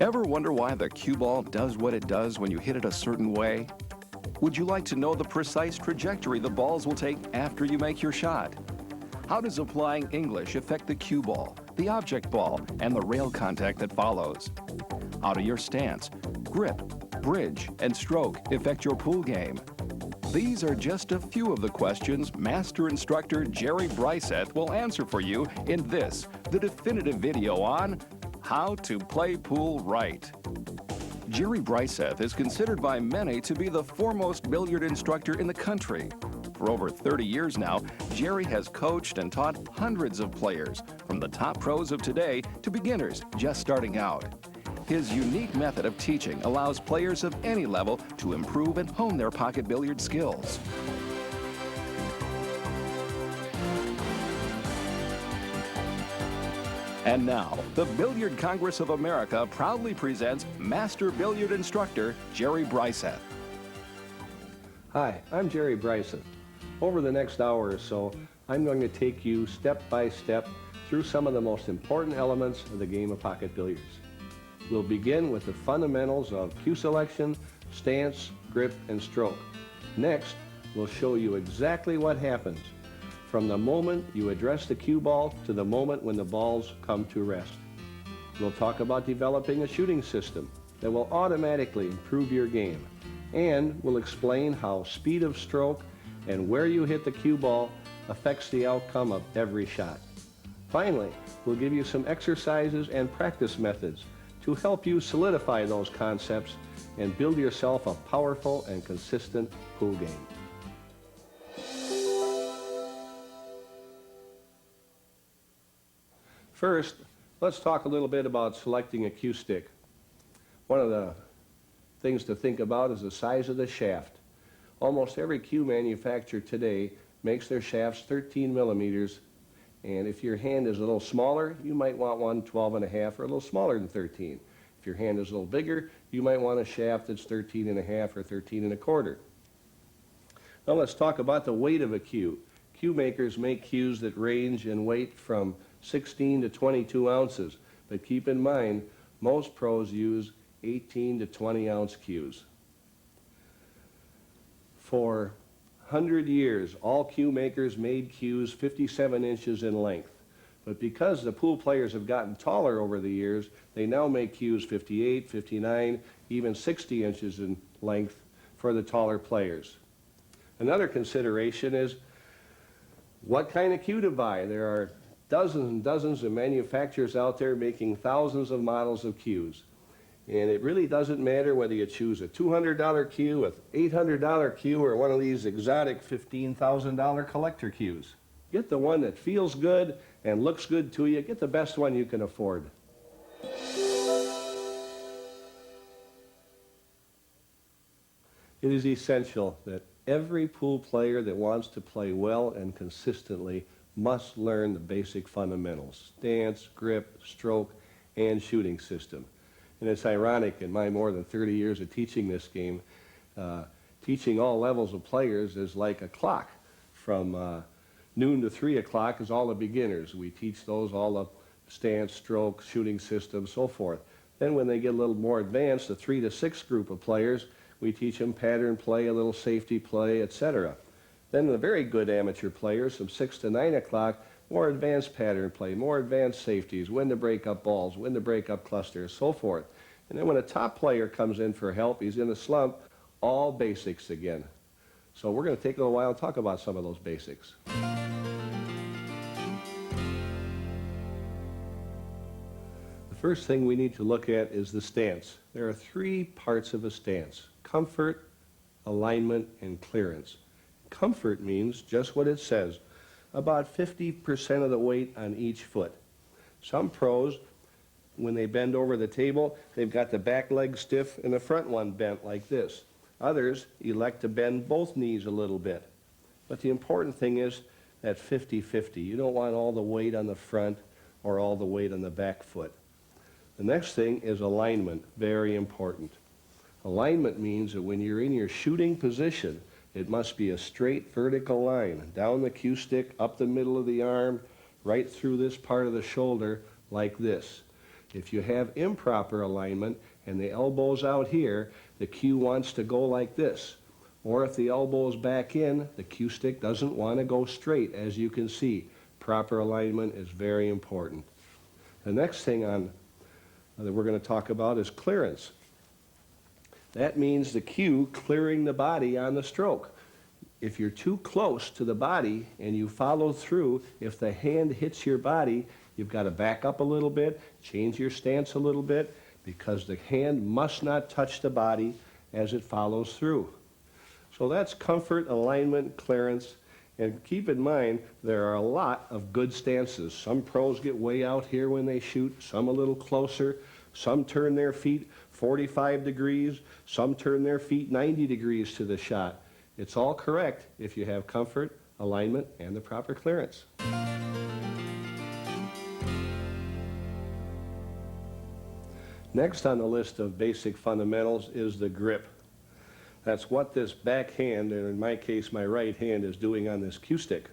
Ever wonder why the cue ball does what it does when you hit it a certain way? Would you like to know the precise trajectory the balls will take after you make your shot? How does applying English affect the cue ball, the object ball, and the rail contact that follows? How do your stance, grip, bridge, and stroke affect your pool game? These are just a few of the questions Master Instructor Jerry Bryseth will answer for you in this, the definitive video on How to Play Pool Right. Jerry Bryseth is considered by many to be the foremost billiard instructor in the country. For over 30 years now, Jerry has coached and taught hundreds of players, from the top pros of today to beginners just starting out. His unique method of teaching allows players of any level to improve and hone their pocket billiard skills. And now, the Billiard Congress of America proudly presents Master Billiard Instructor Jerry Bryseth. Hi, I'm Jerry Bryseth. Over the next hour or so, I'm going to take you step by step through some of the most important elements of the game of pocket billiards. We'll begin with the fundamentals of cue selection, stance, grip, and stroke. Next, we'll show you exactly what happens from the moment you address the cue ball to the moment when the balls come to rest. We'll talk about developing a shooting system that will automatically improve your game, and we'll explain how speed of stroke and where you hit the cue ball affects the outcome of every shot. Finally, we'll give you some exercises and practice methods to help you solidify those concepts and build yourself a powerful and consistent pool game. First, let's talk a little bit about selecting a cue stick. One of the things to think about is the size of the shaft. Almost every cue manufacturer today makes their shafts 13 millimeters, and if your hand is a little smaller, you might want one 12 and a half or a little smaller than 13. If your hand is a little bigger, you might want a shaft that's 13 and a half or 13 and a quarter. Now let's talk about the weight of a cue. Cue makers make cues that range in weight from 16 to 22 ounces, but keep in mind, most pros use 18 to 20 ounce cues. For 100 years, all cue makers made cues 57 inches in length. But because the pool players have gotten taller over the years, they now make cues 58, 59, even 60 inches in length for the taller players. Another consideration is what kind of cue to buy. There are dozens and dozens of manufacturers out there making thousands of models of cues. And it really doesn't matter whether you choose a $200 cue, an $800 cue, or one of these exotic $15,000 collector cues. Get the one that feels good and looks good to you. Get the best one you can afford. It is essential that every pool player that wants to play well and consistently must learn the basic fundamentals: stance, grip, stroke, and shooting system. And it's ironic, in my more than 30 years of teaching this game, teaching all levels of players is like a clock. From noon to 3 o'clock is all the beginners. We teach those all the stance, stroke, shooting system, so forth. Then when they get a little more advanced, the 3 to 6 group of players, we teach them pattern play, a little safety play, etc. Then the very good amateur players, from 6 to 9 o'clock, more advanced pattern play, more advanced safeties, when to break up balls, when to break up clusters, so forth. And then when a top player comes in for help, he's in a slump, all basics again. So we're going to take a little while and talk about some of those basics. The first thing we need to look at is the stance. There are 3 parts of a stance: comfort, alignment, and clearance. Comfort means just what it says, about 50% of the weight on each foot. Some pros, when they bend over the table, they've got the back leg stiff and the front one bent like this. Others elect to bend both knees a little bit. But the important thing is that 50-50. You don't want all the weight on the front or all the weight on the back foot. The next thing is alignment, very important. Alignment means that when you're in your shooting position, it must be a straight vertical line down the cue stick, up the middle of the arm, right through this part of the shoulder, like this. If you have improper alignment and the elbow's out here, the cue wants to go like this. Or if the elbow's back in, the cue stick doesn't want to go straight, as you can see. Proper alignment is very important. The next thing that we're going to talk about is clearance. That means the cue clearing the body on the stroke. If you're too close to the body and you follow through, if the hand hits your body, you've got to back up a little bit, change your stance a little bit, because the hand must not touch the body as it follows through. So that's comfort, alignment, clearance. And keep in mind, there are a lot of good stances. Some pros get way out here when they shoot, some a little closer. Some turn their feet 45 degrees, some turn their feet 90 degrees to the shot. It's all correct if you have comfort, alignment, and the proper clearance. Next on the list of basic fundamentals is the grip. That's what this back hand, and in my case my right hand, is doing on this cue stick.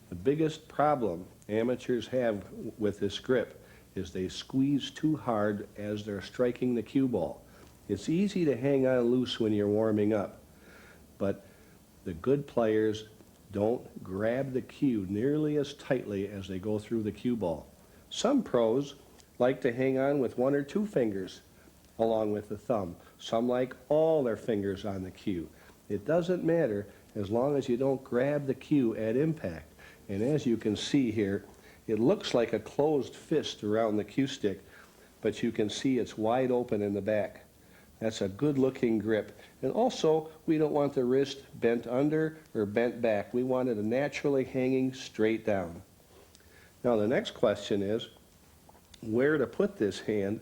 The biggest problem amateurs have with this grip is they squeeze too hard as they're striking the cue ball. It's easy to hang on loose when you're warming up, but the good players don't grab the cue nearly as tightly as they go through the cue ball. Some pros like to hang on with 1 or 2 fingers along with the thumb. Some like all their fingers on the cue. It doesn't matter as long as you don't grab the cue at impact. And as you can see here, it looks like a closed fist around the cue stick, but you can see it's wide open in the back. That's a good looking grip. And also, we don't want the wrist bent under or bent back. We want it naturally hanging straight down. Now the next question is, where to put this hand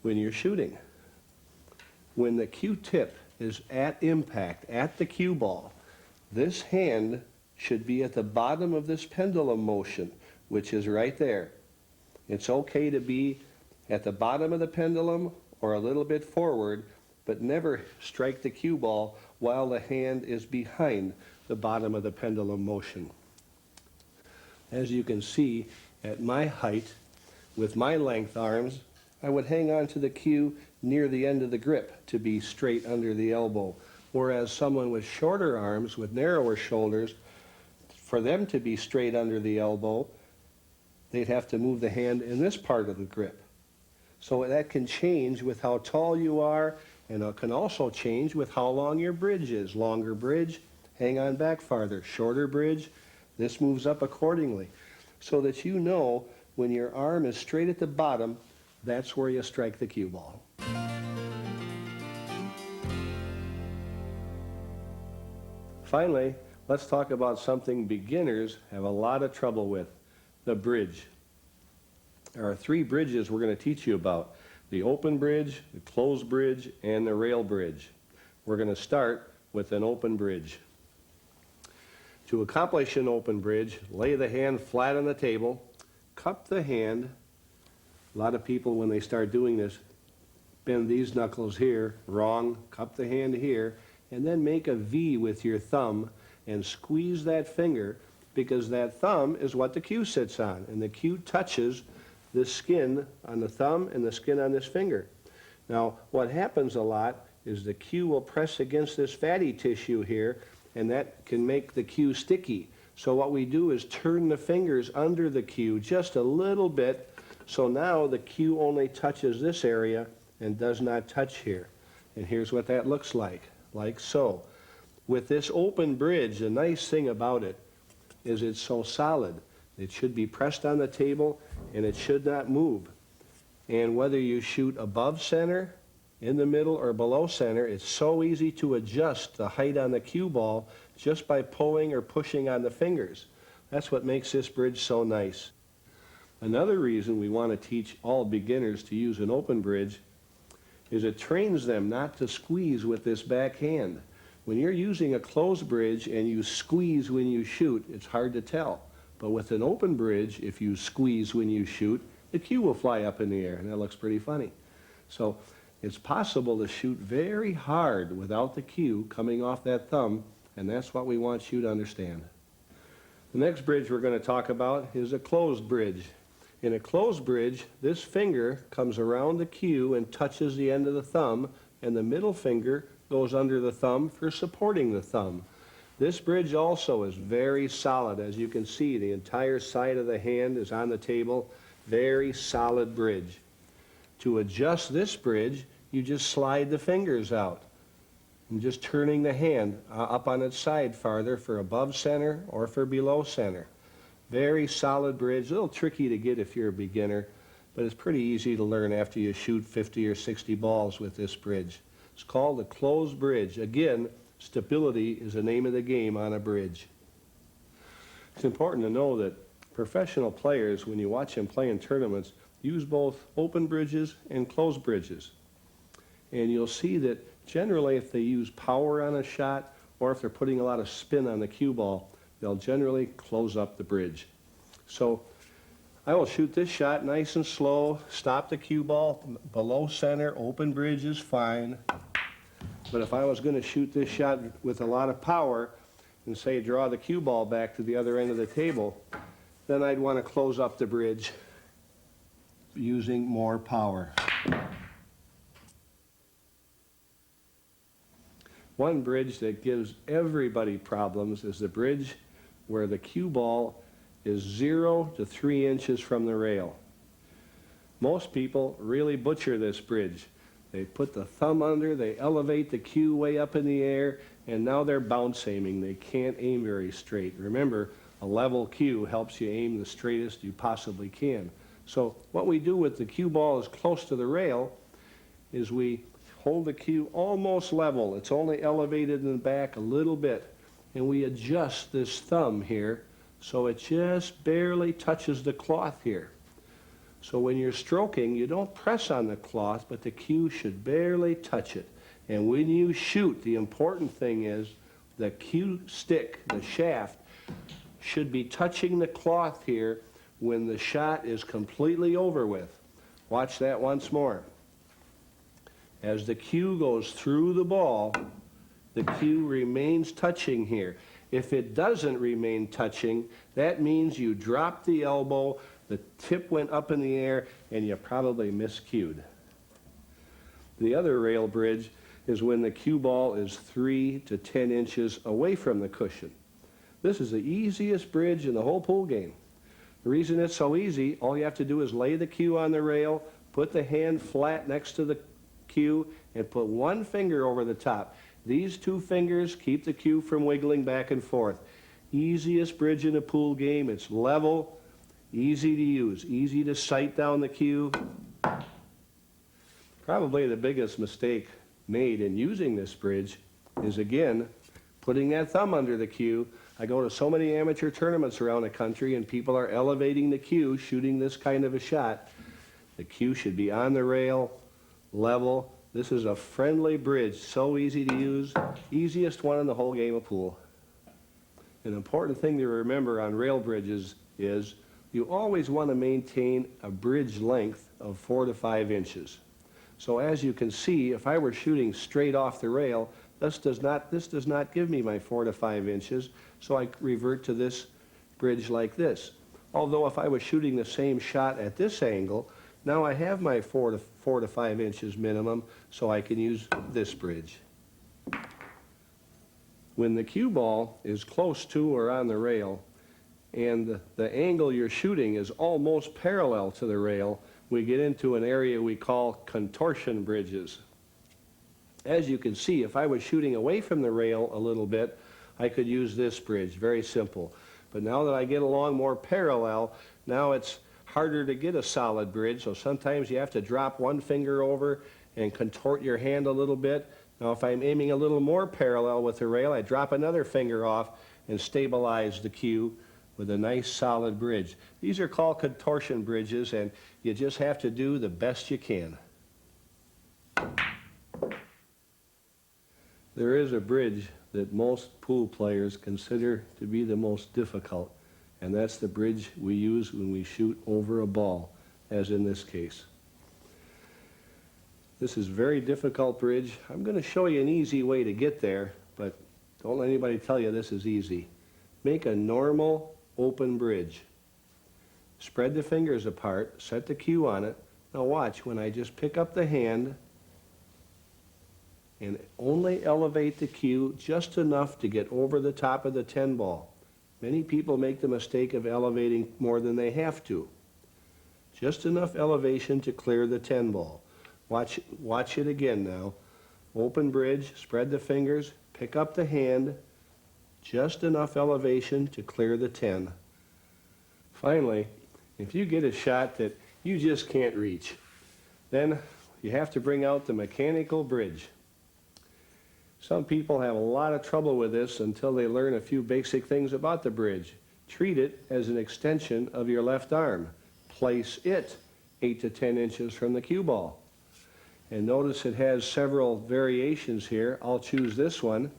when you're shooting? When the cue tip is at impact, at the cue ball, this hand should be at the bottom of this pendulum motion, which is right there. It's okay to be at the bottom of the pendulum or a little bit forward, but never strike the cue ball while the hand is behind the bottom of the pendulum motion. As you can see, at my height, with my length arms, I would hang on to the cue near the end of the grip to be straight under the elbow, whereas someone with shorter arms, with narrower shoulders, for them to be straight under the elbow, they'd have to move the hand in this part of the grip. So that can change with how tall you are, and it can also change with how long your bridge is. Longer bridge, hang on back farther. Shorter bridge, this moves up accordingly. So that you know when your arm is straight at the bottom, that's where you strike the cue ball. Finally, let's talk about something beginners have a lot of trouble with, the bridge. There are 3 bridges we're going to teach you about: the open bridge, the closed bridge, and the rail bridge. We're going to start with an open bridge. To accomplish an open bridge, lay the hand flat on the table, cup the hand. A lot of people, when they start doing this, bend these knuckles here. Wrong. Cup the hand here, and then make a V with your thumb and squeeze that finger, because that thumb is what the cue sits on, and the cue touches the skin on the thumb and the skin on this finger. Now, what happens a lot is the cue will press against this fatty tissue here, and that can make the cue sticky. So what we do is turn the fingers under the cue just a little bit, so now the cue only touches this area and does not touch here. And here's what that looks like so. With this open bridge, the nice thing about it is it's so solid. It should be pressed on the table and it should not move. And whether you shoot above center, in the middle, or below center, it's so easy to adjust the height on the cue ball just by pulling or pushing on the fingers. That's what makes this bridge so nice. Another reason we want to teach all beginners to use an open bridge is it trains them not to squeeze with this back hand. When you're using a closed bridge and you squeeze when you shoot, it's hard to tell. But with an open bridge, if you squeeze when you shoot, the cue will fly up in the air, and that looks pretty funny. So it's possible to shoot very hard without the cue coming off that thumb, and that's what we want you to understand. The next bridge we're going to talk about is a closed bridge. In a closed bridge, this finger comes around the cue and touches the end of the thumb, and the middle finger goes under the thumb for supporting the thumb. This bridge also is very solid. As you can see, the entire side of the hand is on the table. Very solid bridge. To adjust this bridge, you just slide the fingers out. I'm just turning the hand up on its side farther for above center or for below center. Very solid bridge. A little tricky to get if you're a beginner, but it's pretty easy to learn after you shoot 50 or 60 balls with this bridge. It's called a closed bridge. Again, stability is the name of the game on a bridge. It's important to know that professional players, when you watch them play in tournaments, use both open bridges and closed bridges. And you'll see that generally if they use power on a shot or if they're putting a lot of spin on the cue ball, they'll generally close up the bridge. So I will shoot this shot nice and slow, stop the cue ball below center, open bridge is fine. But if I was going to shoot this shot with a lot of power and say draw the cue ball back to the other end of the table, then I'd want to close up the bridge using more power. One bridge that gives everybody problems is the bridge where the cue ball is 0 to 3 inches from the rail. Most people really butcher this bridge. They put the thumb under, they elevate the cue way up in the air, and now they're bounce aiming. They can't aim very straight. Remember, a level cue helps you aim the straightest you possibly can. So what we do with the cue ball is close to the rail is we hold the cue almost level. It's only elevated in the back a little bit. And we adjust this thumb here so it just barely touches the cloth here. So when you're stroking, you don't press on the cloth, but the cue should barely touch it. And when you shoot, the important thing is the cue stick, the shaft, should be touching the cloth here when the shot is completely over with. Watch that once more. As the cue goes through the ball, the cue remains touching here. If it doesn't remain touching, that means you dropped the elbow, the tip went up in the air, and you probably miscued. The other rail bridge is when the cue ball is 3 to 10 inches away from the cushion. This is the easiest bridge in the whole pool game. The reason it's so easy, all you have to do is lay the cue on the rail, put the hand flat next to the cue, and put one finger over the top. These two fingers keep the cue from wiggling back and forth. Easiest bridge in a pool game. It's level, easy to use, easy to sight down the cue. Probably the biggest mistake made in using this bridge is, again, putting that thumb under the cue. I go to so many amateur tournaments around the country and people are elevating the cue, shooting this kind of a shot. The cue should be on the rail, level. This is a friendly bridge, so easy to use, easiest one in the whole game of pool. An important thing to remember on rail bridges is you always want to maintain a bridge length of 4 to 5 inches. So as you can see, if I were shooting straight off the rail, this does not give me my 4 to 5 inches, so I revert to this bridge like this. Although if I was shooting the same shot at this angle, now I have my 4 to 5 inches minimum, so I can use this bridge. When the cue ball is close to or on the rail, and the angle you're shooting is almost parallel to the rail, we get into an area we call contortion bridges. As you can see, if I was shooting away from the rail a little bit, I could use this bridge, very simple. But now that I get along more parallel, now it's harder to get a solid bridge, so sometimes you have to drop one finger over and contort your hand a little bit. Now if I'm aiming a little more parallel with the rail, I drop another finger off and stabilize the cue with a nice solid bridge. These are called contortion bridges, and you just have to do the best you can. There is a bridge that most pool players consider to be the most difficult, and that's the bridge we use when we shoot over a ball, as in this case. This is a very difficult bridge. I'm going to show you an easy way to get there, but don't let anybody tell you this is easy. Make a normal open bridge. Spread the fingers apart, set the cue on it. Now watch, when I just pick up the hand and only elevate the cue just enough to get over the top of the 10 ball. Many people make the mistake of elevating more than they have to. Just enough elevation to clear the 10 ball. Watch it again now. Open bridge, spread the fingers, pick up the hand, just enough elevation to clear the 10. Finally, if you get a shot that you just can't reach, then you have to bring out the mechanical bridge. Some people have a lot of trouble with this until they learn a few basic things about the bridge. Treat it as an extension of your left arm. Place it 8 to 10 inches from the cue ball. And notice it has several variations here. I'll choose this one.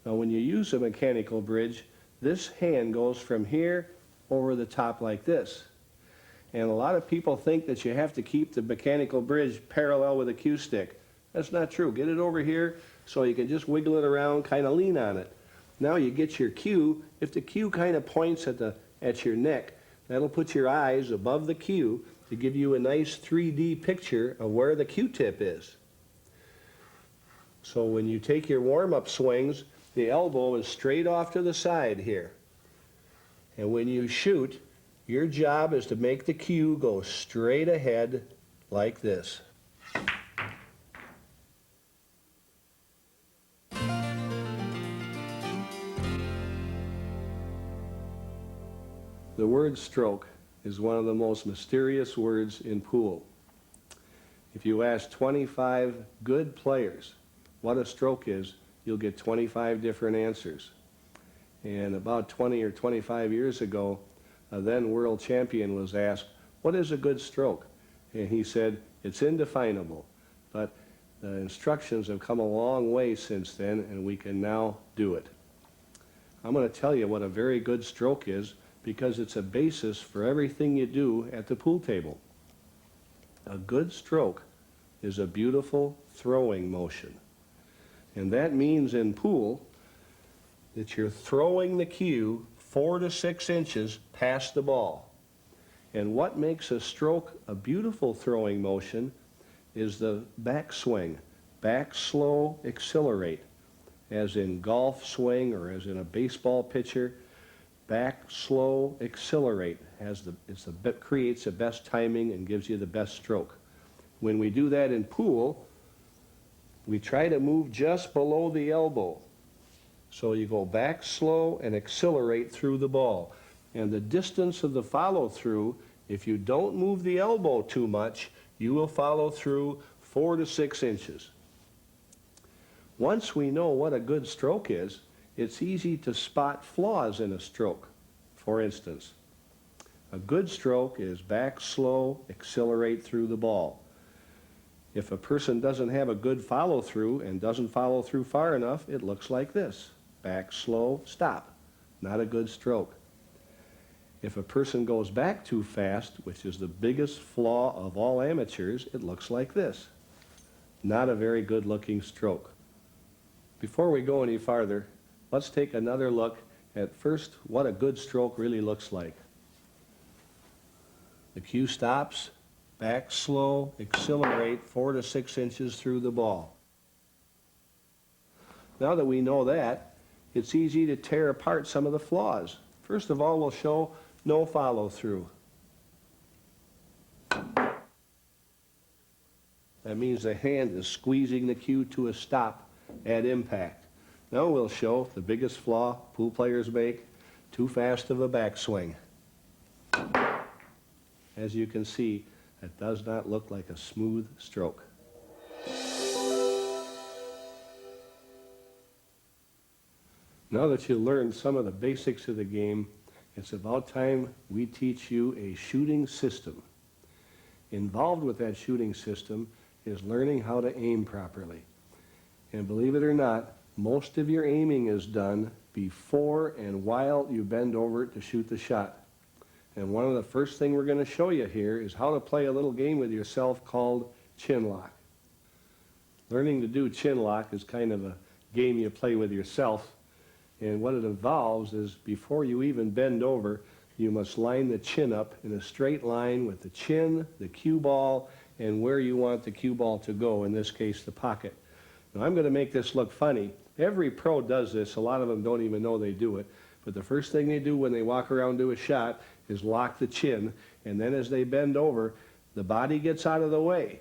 Now when you use a mechanical bridge, this hand goes from here over the top like this. And a lot of people think that you have to keep the mechanical bridge parallel with the cue stick. That's not true. Get it over here so you can just wiggle it around, kind of lean on it. Now you get your cue. If the cue kind of points at your neck, that'll put your eyes above the cue to give you a nice 3D picture of where the cue tip is. So when you take your warm-up swings, the elbow is straight off to the side here. And when you shoot, your job is to make the cue go straight ahead like this. The word stroke is one of the most mysterious words in pool. If you ask 25 good players what a stroke is, you'll get 25 different answers. And about 20 or 25 years ago, a then world champion was asked, what is a good stroke? And he said, it's indefinable. But the instructions have come a long way since then, and we can now do it. I'm going to tell you what a very good stroke is, because it's a basis for everything you do at the pool table. A good stroke is a beautiful throwing motion. And that means in pool that you're throwing the cue 4 to 6 inches past the ball. And what makes a stroke a beautiful throwing motion is the backswing. Back slow, accelerate. As in golf swing or as in a baseball pitcher, back slow, accelerate. Creates the best timing and gives you the best stroke. When we do that in pool, we try to move just below the elbow. So you go back slow and accelerate through the ball. And the distance of the follow-through, if you don't move the elbow too much, you will follow through 4 to 6 inches. Once we know what a good stroke is, it's easy to spot flaws in a stroke. For instance, a good stroke is back slow, accelerate through the ball. If a person doesn't have a good follow-through and doesn't follow through far enough, it looks like this. Back slow, stop. Not a good stroke. If a person goes back too fast, which is the biggest flaw of all amateurs, it looks like this. Not a very good looking stroke. Before we go any farther, let's take another look at first what a good stroke really looks like. The cue stops, back slow, accelerate 4 to 6 inches through the ball. Now that we know that, it's easy to tear apart some of the flaws. First of all, we'll show no follow-through. That means the hand is squeezing the cue to a stop at impact. Now we'll show the biggest flaw pool players make, too fast of a backswing. As you can see, it does not look like a smooth stroke. Now that you've learned some of the basics of the game, it's about time we teach you a shooting system. Involved with that shooting system is learning how to aim properly. And believe it or not, most of your aiming is done before and while you bend over to shoot the shot. And one of the first things we're going to show you here is how to play a little game with yourself called chin lock. Learning to do chin lock is kind of a game you play with yourself, and what it involves is before you even bend over, you must line the chin up in a straight line with the chin, the cue ball, and where you want the cue ball to go, in this case the pocket. Now I'm going to make this look funny. Every pro does this. A lot of them don't even know they do it. But the first thing they do when they walk around to a shot is lock the chin, and then as they bend over, the body gets out of the way.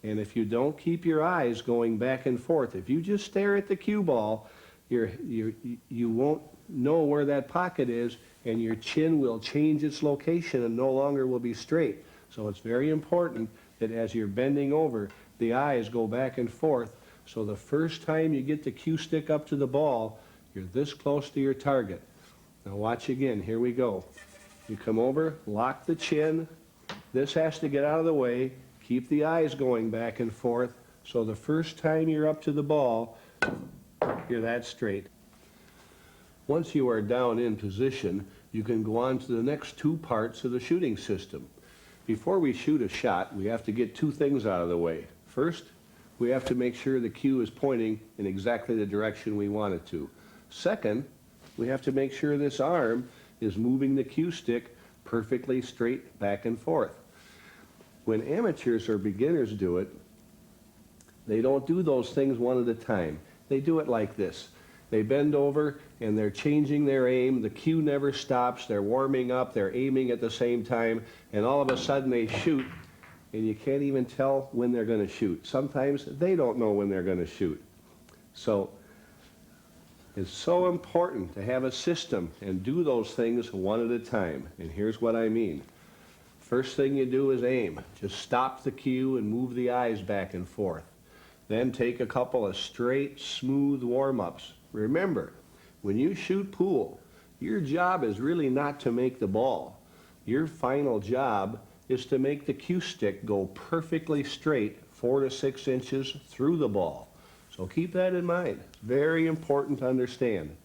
And if you don't keep your eyes going back and forth, if you just stare at the cue ball, you won't know where that pocket is, and your chin will change its location and no longer will be straight. So it's very important that as you're bending over, the eyes go back and forth. So the first time you get the cue stick up to the ball, you're this close to your target. Now watch again. Here we go. You come over, lock the chin. This has to get out of the way. Keep the eyes going back and forth. So the first time you're up to the ball, you're that straight. Once you are down in position, you can go on to the next two parts of the shooting system. Before we shoot a shot, we have to get two things out of the way. First, we have to make sure the cue is pointing in exactly the direction we want it to. Second, we have to make sure this arm is moving the cue stick perfectly straight back and forth. When amateurs or beginners do it, they don't do those things one at a time. They do it like this. They bend over and they're changing their aim. The cue never stops. They're warming up. They're aiming at the same time. And all of a sudden they shoot, and you can't even tell when they're going to shoot. Sometimes they don't know when they're going to shoot. So it's so important to have a system and do those things one at a time. And here's what I mean. First thing you do is aim. Just stop the cue and move the eyes back and forth. Then take a couple of straight, smooth warm-ups. Remember, when you shoot pool, your job is really not to make the ball. Your final job is to make the cue stick go perfectly straight 4 to 6 inches through the ball. So keep that in mind. It's very important to understand.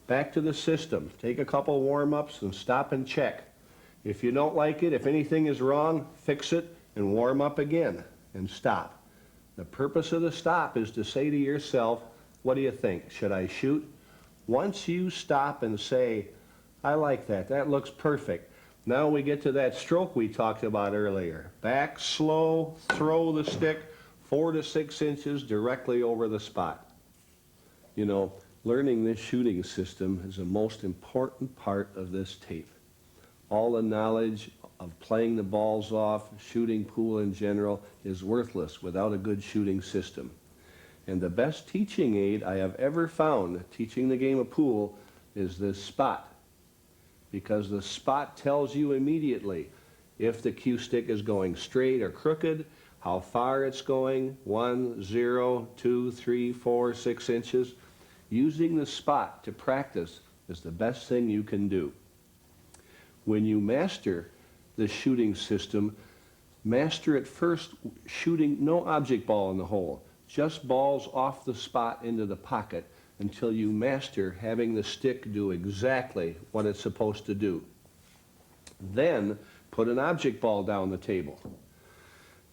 Back to the system. Take a couple warm-ups and stop and check. If you don't like it, if anything is wrong, fix it and warm up again and stop. The purpose of the stop is to say to yourself, what do you think? Should I shoot? Once you stop and say, I like that, that looks perfect. Now we get to that stroke we talked about earlier. Back, slow, throw the stick 4 to 6 inches directly over the spot. You know, learning this shooting system is the most important part of this tape. All the knowledge of playing the balls off, shooting pool in general, is worthless without a good shooting system. And the best teaching aid I have ever found teaching the game of pool is this spot. Because the spot tells you immediately if the cue stick is going straight or crooked, how far it's going, 1, 0, 2, 3, 4, 6 inches. Using the spot to practice is the best thing you can do. When you master the shooting system, master it first shooting no object ball in the hole, just balls off the spot into the pocket until you master having the stick do exactly what it's supposed to do. Then put an object ball down the table.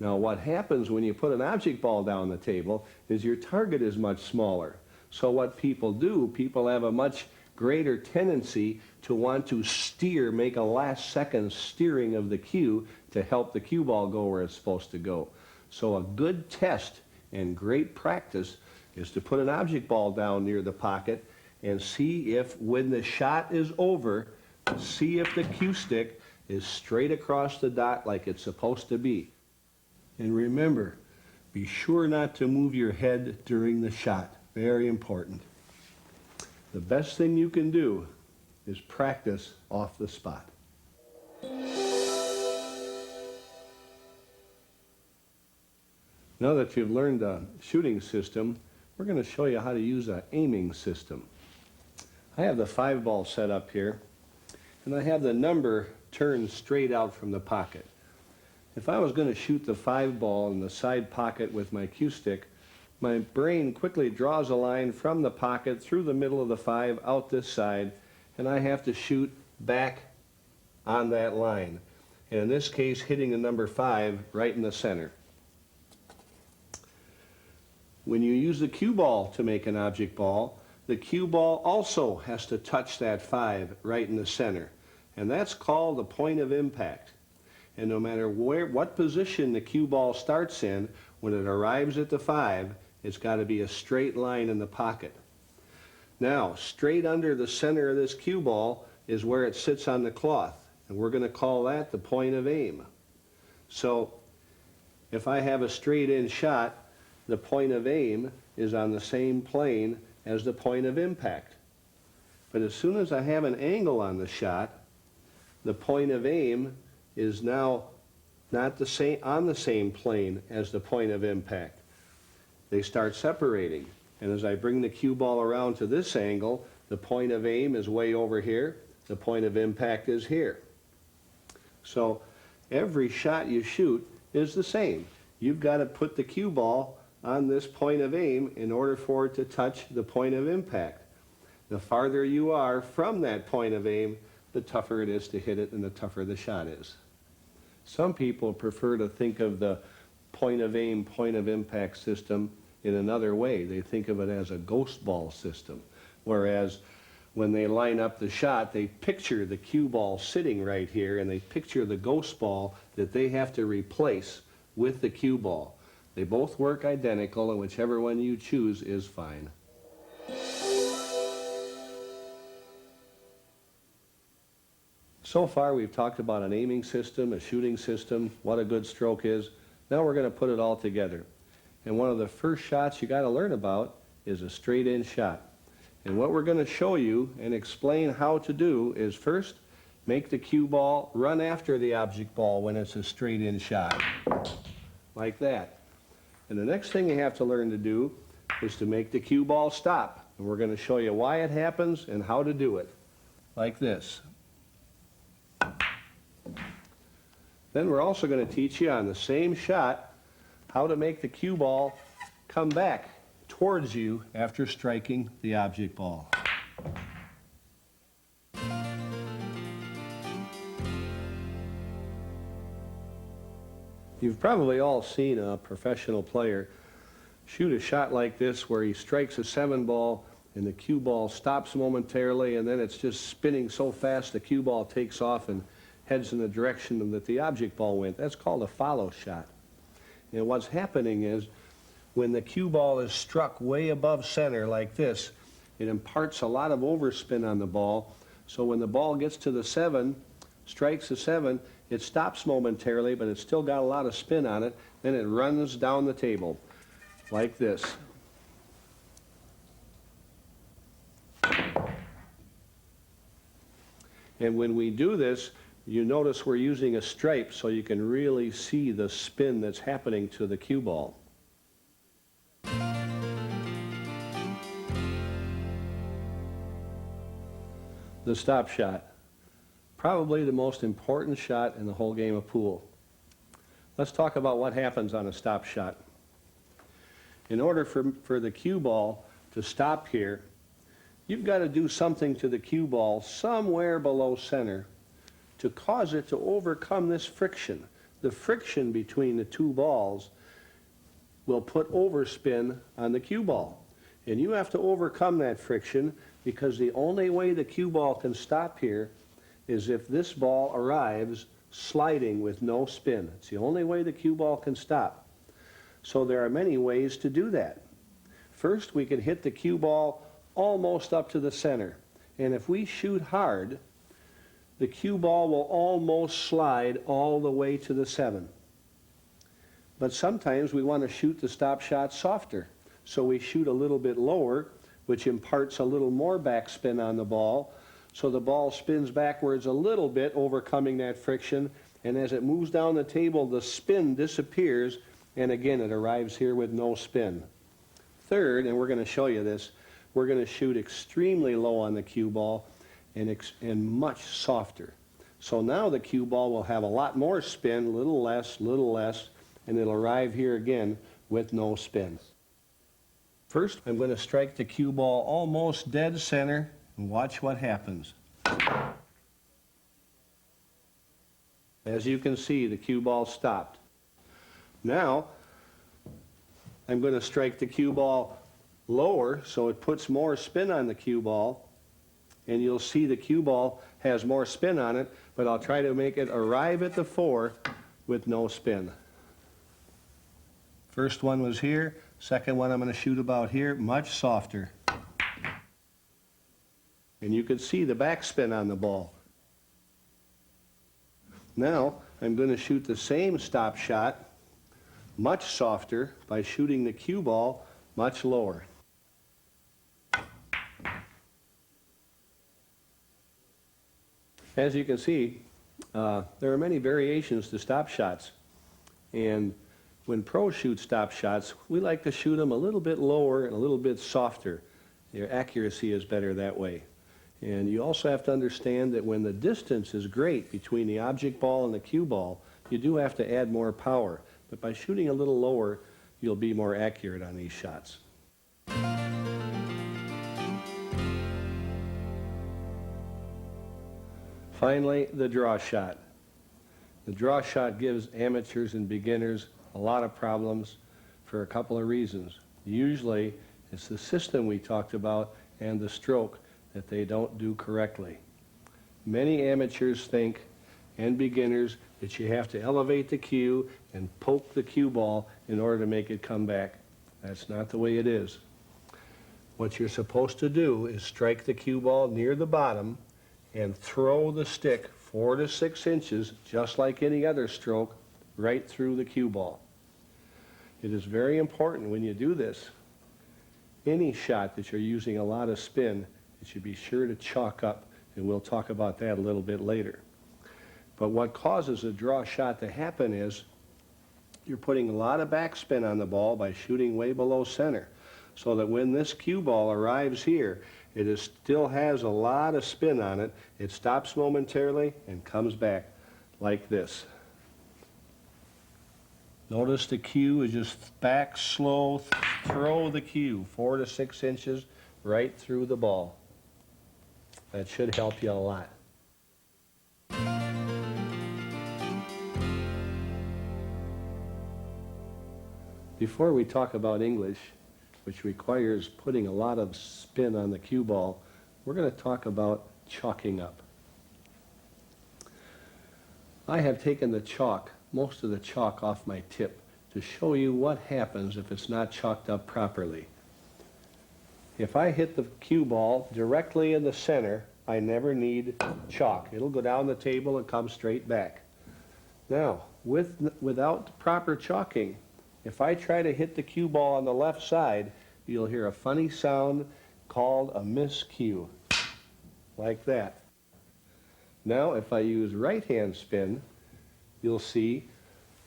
Now what happens when you put an object ball down the table is your target is much smaller. So what people do, people have a much greater tendency to want to steer, make a last second steering of the cue to help the cue ball go where it's supposed to go. So a good test and great practice is to put an object ball down near the pocket and see if when the shot is over, see if the cue stick is straight across the dot like it's supposed to be. And remember, be sure not to move your head during the shot. Very important. The best thing you can do is practice off the spot. Now that you've learned a shooting system, we're going to show you how to use an aiming system. I have the 5-ball set up here, and I have the number turned straight out from the pocket. If I was going to shoot the 5-ball in the side pocket with my cue stick, my brain quickly draws a line from the pocket through the middle of the 5 out this side, and I have to shoot back on that line. And in this case, hitting the number 5 right in the center. When you use the cue ball to make an object ball, the cue ball also has to touch that 5 right in the center. And that's called the point of impact. And no matter what position the cue ball starts in, when it arrives at the 5, it's got to be a straight line in the pocket. Now, straight under the center of this cue ball is where it sits on the cloth. And we're going to call that the point of aim. So, if I have a straight in shot, the point of aim is on the same plane as the point of impact. But as soon as I have an angle on the shot, the point of aim is now not on the same plane as the point of impact. They start separating. And as I bring the cue ball around to this angle, the point of aim is way over here, the point of impact is here. So every shot you shoot is the same. You've got to put the cue ball on this point of aim in order for it to touch the point of impact. The farther you are from that point of aim, the tougher it is to hit it and the tougher the shot is. Some people prefer to think of the point of aim, point of impact system in another way. They think of it as a ghost ball system, whereas when they line up the shot, they picture the cue ball sitting right here and they picture the ghost ball that they have to replace with the cue ball. They both work identical, and whichever one you choose is fine. So far we've talked about an aiming system, a shooting system, what a good stroke is. Now we're going to put it all together. And one of the first shots you got to learn about is a straight in shot. And what we're going to show you and explain how to do is first make the cue ball run after the object ball when it's a straight in shot, like that. And the next thing you have to learn to do is to make the cue ball stop. And we're going to show you why it happens and how to do it, like this. Then we're also going to teach you on the same shot how to make the cue ball come back towards you after striking the object ball. You've probably all seen a professional player shoot a shot like this where he strikes a 7 ball and the cue ball stops momentarily and then it's just spinning so fast the cue ball takes off and heads in the direction that the object ball went. That's called a follow shot. And what's happening is when the cue ball is struck way above center like this, it imparts a lot of overspin on the ball. So when the ball gets to the 7, strikes the 7, it stops momentarily, but it's still got a lot of spin on it. Then it runs down the table like this. And when we do this, you notice we're using a stripe so you can really see the spin that's happening to the cue ball. The stop shot. Probably the most important shot in the whole game of pool. Let's talk about what happens on a stop shot. In order for the cue ball to stop here, you've got to do something to the cue ball somewhere below center to cause it to overcome this friction. The friction between the two balls will put overspin on the cue ball. And you have to overcome that friction because the only way the cue ball can stop here is if this ball arrives sliding with no spin. It's the only way the cue ball can stop. So there are many ways to do that. First, we can hit the cue ball almost up to the center. And if we shoot hard, the cue ball will almost slide all the way to the 7. But sometimes we want to shoot the stop shot softer. So we shoot a little bit lower, which imparts a little more backspin on the ball. So the ball spins backwards a little bit, overcoming that friction. And as it moves down the table, the spin disappears. And again, it arrives here with no spin. Third, and we're going to show you this, we're going to shoot extremely low on the cue ball and much softer. So now the cue ball will have a lot more spin, a little less, and it'll arrive here again with no spin. First, I'm going to strike the cue ball almost dead center and watch what happens. As you can see, the cue ball stopped. Now, I'm going to strike the cue ball lower so it puts more spin on the cue ball, and you'll see the cue ball has more spin on it, but I'll try to make it arrive at the 4 with no spin. First one was here, second one I'm going to shoot about here, much softer. And you can see the backspin on the ball. Now I'm going to shoot the same stop shot, much softer, by shooting the cue ball much lower. As you can see, there are many variations to stop shots. And when pros shoot stop shots, we like to shoot them a little bit lower and a little bit softer. Your accuracy is better that way. And you also have to understand that when the distance is great between the object ball and the cue ball, you do have to add more power. But by shooting a little lower, you'll be more accurate on these shots. Finally, the draw shot. The draw shot gives amateurs and beginners a lot of problems for a couple of reasons. Usually, it's the system we talked about and the stroke that they don't do correctly. Many amateurs think, and beginners, that you have to elevate the cue and poke the cue ball in order to make it come back. That's not the way it is. What you're supposed to do is strike the cue ball near the bottom and throw the stick 4 to 6 inches, just like any other stroke, right through the cue ball. It is very important when you do this, any shot that you're using a lot of spin, you should be sure to chalk up, and we'll talk about that a little bit later. But what causes a draw shot to happen is you're putting a lot of backspin on the ball by shooting way below center, so that when this cue ball arrives here, it still has a lot of spin on it. It stops momentarily and comes back like this. Notice the cue is just back slow, throw the cue 4 to 6 inches right through the ball. That should help you a lot. Before we talk about English, which requires putting a lot of spin on the cue ball, we're going to talk about chalking up. I have taken the chalk, most of the chalk off my tip, to show you what happens if it's not chalked up properly. If I hit the cue ball directly in the center, I never need chalk. It'll go down the table and come straight back. Now, without proper chalking, if I try to hit the cue ball on the left side, you'll hear a funny sound called a miscue, like that. Now, if I use right-hand spin, you'll see,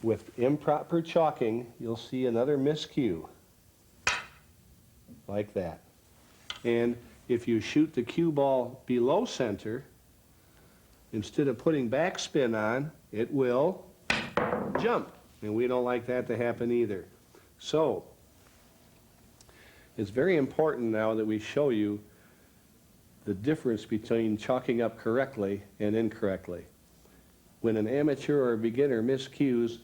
with improper chalking, you'll see another miscue, like that. And if you shoot the cue ball below center, instead of putting backspin on, it will jump. And we don't like that to happen either. So, it's very important now that we show you the difference between chalking up correctly and incorrectly. When an amateur or a beginner miscues,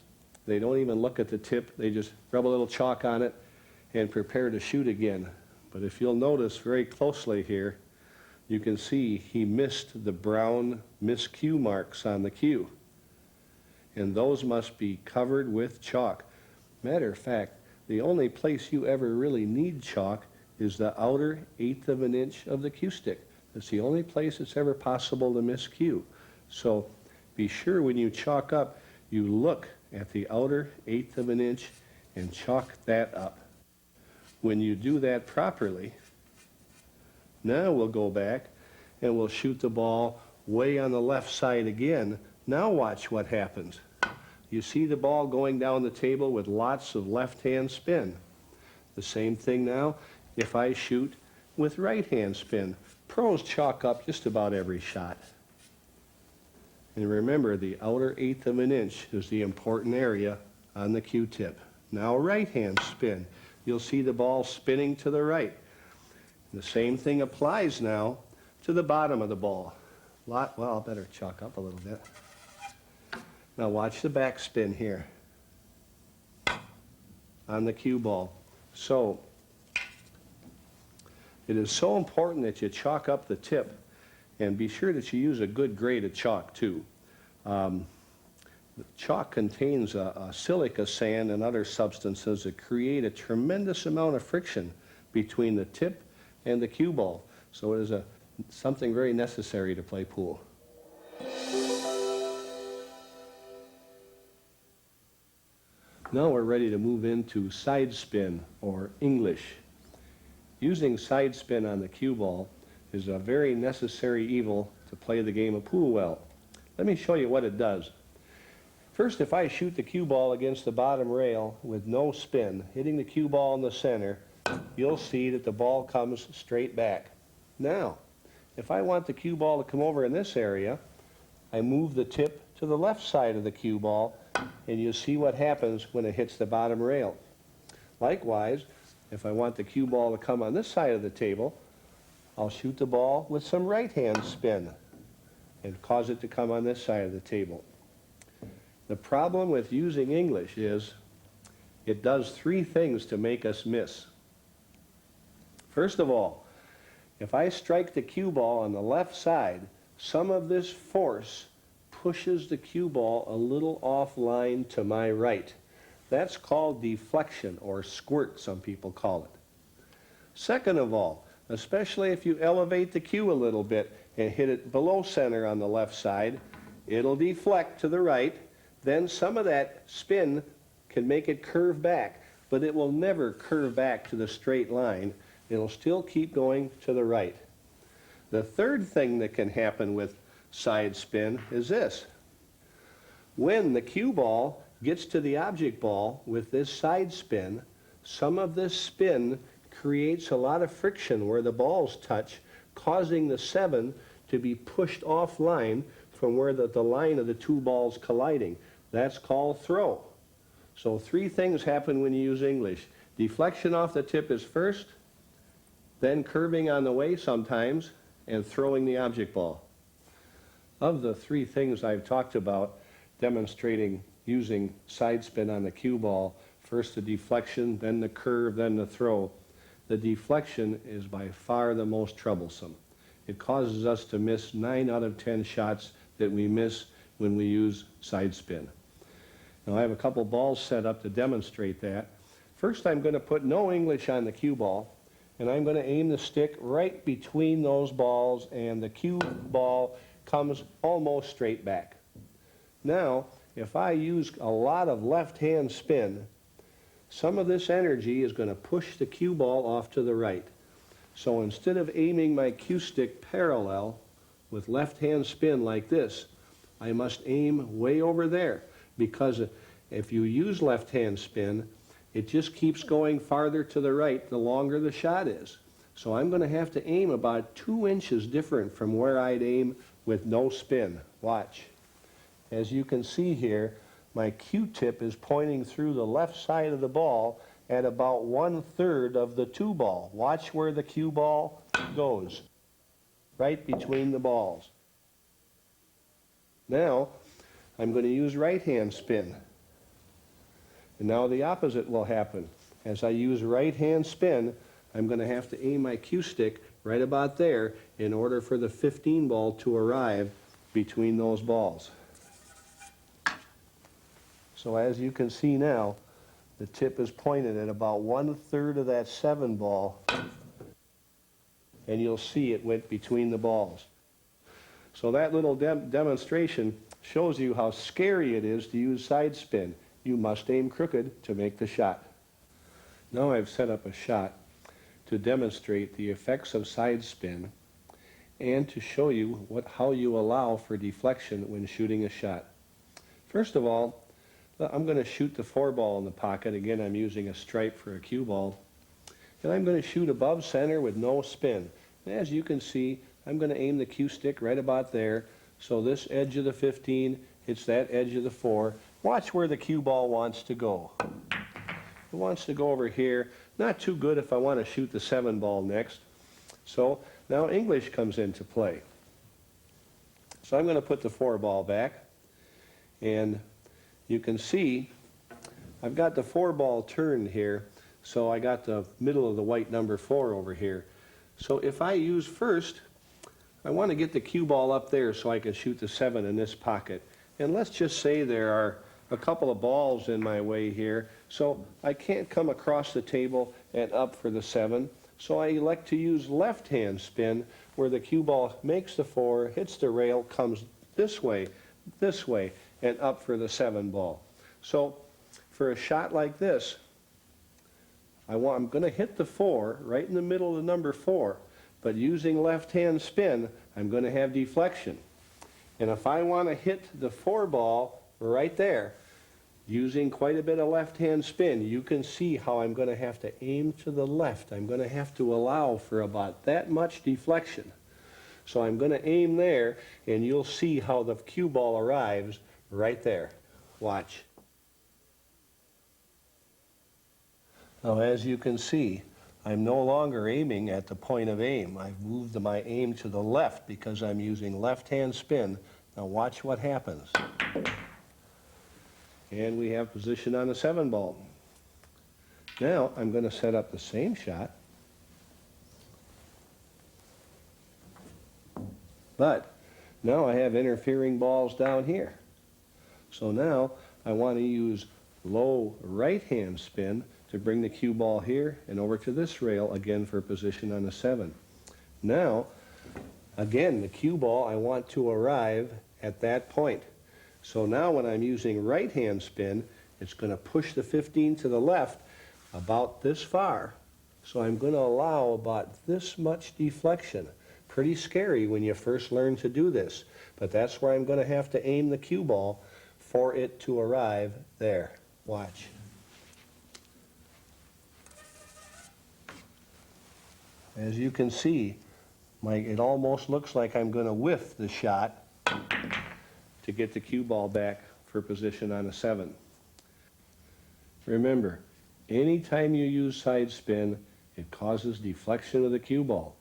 they don't even look at the tip, they just rub a little chalk on it and prepare to shoot again. But if you'll notice very closely here, you can see he missed the brown miscue marks on the cue. And those must be covered with chalk. Matter of fact, the only place you ever really need chalk is the outer 1/8 of an inch of the cue stick. It's the only place it's ever possible to miscue. So be sure when you chalk up, you look at the outer 1/8 of an inch and chalk that up. When you do that properly, now we'll go back and we'll shoot the ball way on the left side again. Now watch what happens. You see the ball going down the table with lots of left-hand spin. The same thing now if I shoot with right-hand spin. Pros chalk up just about every shot. And remember, the outer 1/8 of an inch is the important area on the cue tip. Now right-hand spin. You'll see the ball spinning to the right. The same thing applies now to the bottom of the ball. Well, I better chalk up a little bit. Now watch the backspin here on the cue ball. So It is so important that you chalk up the tip, and be sure that you use a good grade of chalk too. Chalk contains a silica sand and other substances that create a tremendous amount of friction between the tip and the cue ball. So it is something very necessary to play pool. Now we're ready to move into side spin, or English. Using side spin on the cue ball is a very necessary evil to play the game of pool well. Let me show you what it does. First, if I shoot the cue ball against the bottom rail with no spin, hitting the cue ball in the center, you'll see that the ball comes straight back. Now, if I want the cue ball to come over in this area, I move the tip to the left side of the cue ball, and you'll see what happens when it hits the bottom rail. Likewise, if I want the cue ball to come on this side of the table, I'll shoot the ball with some right-hand spin and cause it to come on this side of the table. The problem with using English is it does three things to make us miss. First of all, if I strike the cue ball on the left side, some of this force pushes the cue ball a little offline to my right. That's called deflection, or squirt, some people call it. Second of all, especially if you elevate the cue a little bit and hit it below center on the left side, it'll deflect to the right. Then some of that spin can make it curve back, but it will never curve back to the straight line. It'll still keep going to the right. The third thing that can happen with side spin is this. When the cue ball gets to the object ball with this side spin, some of this spin creates a lot of friction where the balls touch, causing the 7 to be pushed offline from where the line of the two balls colliding. That's called throw. So three things happen when you use English. Deflection off the tip is first, then curving on the way sometimes, and throwing the object ball. Of the three things I've talked about demonstrating using side spin on the cue ball, first the deflection, then the curve, then the throw, the deflection is by far the most troublesome. It causes us to miss 9 out of 10 shots that we miss when we use side spin. Now I have a couple balls set up to demonstrate that. First, I'm going to put no English on the cue ball, and I'm going to aim the stick right between those balls, and the cue ball comes almost straight back. Now, if I use a lot of left-hand spin, some of this energy is going to push the cue ball off to the right. So instead of aiming my cue stick parallel with left-hand spin like this, I must aim way over there, because if you use left-hand spin, it just keeps going farther to the right the longer the shot is. So I'm going to have to aim about 2 inches different from where I'd aim with no spin. Watch. As you can see here, my cue tip is pointing through the left side of the ball at about 1/3 of the two ball. Watch where the cue ball goes, right between the balls. Now, I'm going to use right-hand spin. And now the opposite will happen. As I use right-hand spin, I'm going to have to aim my cue stick right about there in order for the 15 ball to arrive between those balls. So as you can see now, the tip is pointed at about 1/3 of that 7 ball, and you'll see it went between the balls. So that little demonstration shows you how scary it is to use side spin. You must aim crooked to make the shot. Now I've set up a shot to demonstrate the effects of side spin and to show you how you allow for deflection when shooting a shot. First of all, I'm going to shoot the 4 ball in the pocket. Again, I'm using a stripe for a cue ball. And I'm going to shoot above center with no spin. And as you can see, I'm going to aim the cue stick right about there. So this edge of the 15 hits that edge of the 4. Watch where the cue ball wants to go. It wants to go over here. Not too good if I want to shoot the 7 ball next. So now English comes into play. So I'm going to put the 4 ball back. And you can see I've got the 4 ball turned here. So I got the middle of the white number 4 over here. So if I use first, I want to get the cue ball up there so I can shoot the 7 in this pocket. And let's just say there are a couple of balls in my way here, so I can't come across the table and up for the 7. So I elect to use left-hand spin, where the cue ball makes the 4, hits the rail, comes this way, and up for the 7 ball. So for a shot like this, I'm going to hit the 4 right in the middle of the number 4, but using left-hand spin, I'm going to have deflection. And if I want to hit the 4 ball right there, using quite a bit of left-hand spin, you can see how I'm going to have to aim to the left. I'm going to have to allow for about that much deflection. So I'm going to aim there, and you'll see how the cue ball arrives right there. Watch. Now, as you can see, I'm no longer aiming at the point of aim. I've moved my aim to the left because I'm using left-hand spin. Now watch what happens. And we have position on the 7 ball. Now I'm going to set up the same shot, but now I have interfering balls down here. So now I want to use low right-hand spin to bring the cue ball here and over to this rail again for position on the 7. Now, again, the cue ball, I want to arrive at that point. So now when I'm using right-hand spin, it's going to push the 15 to the left about this far. So I'm going to allow about this much deflection. Pretty scary when you first learn to do this, but that's where I'm going to have to aim the cue ball for it to arrive there. Watch. As you can see, it almost looks like I'm going to whiff the shot to get the cue ball back for position on a 7. Remember, anytime you use side spin, it causes deflection of the cue ball.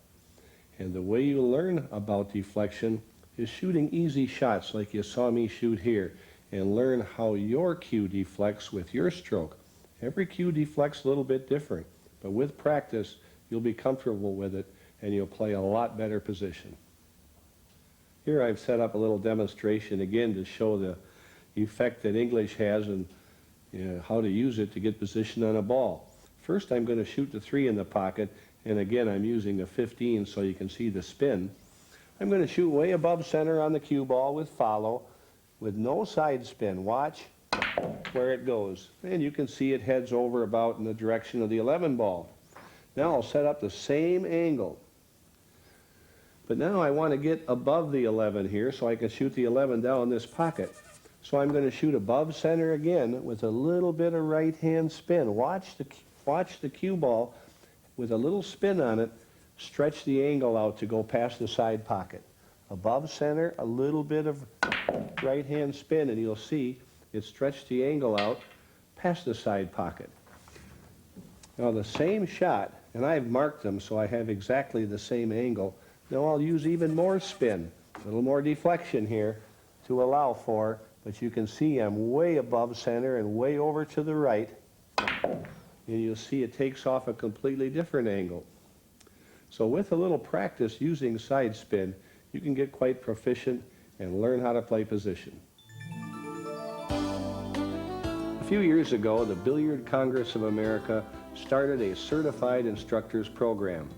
And the way you learn about deflection is shooting easy shots like you saw me shoot here, and learn how your cue deflects with your stroke. Every cue deflects a little bit different, but with practice, you'll be comfortable with it and you'll play a lot better position. Here I've set up a little demonstration again to show the effect that English has and how to use it to get position on a ball. First I'm going to shoot the 3 in the pocket, and again I'm using the 15 so you can see the spin. I'm going to shoot way above center on the cue ball with follow, with no side spin. Watch where it goes. And you can see it heads over about in the direction of the 11 ball. Now I'll set up the same angle. But now I want to get above the 11 here so I can shoot the 11 down this pocket. So I'm going to shoot above center again with a little bit of right-hand spin. Watch the cue ball with a little spin on it, stretch the angle out to go past the side pocket. Above center, a little bit of right-hand spin, and you'll see it stretched the angle out past the side pocket. Now the same shot, and I've marked them so I have exactly the same angle. Now I'll use even more spin, a little more deflection here to allow for, but you can see I'm way above center and way over to the right, and you'll see it takes off a completely different angle. So with a little practice using side spin, you can get quite proficient and learn how to play position. A few years ago, the Billiard Congress of America started a certified instructors program.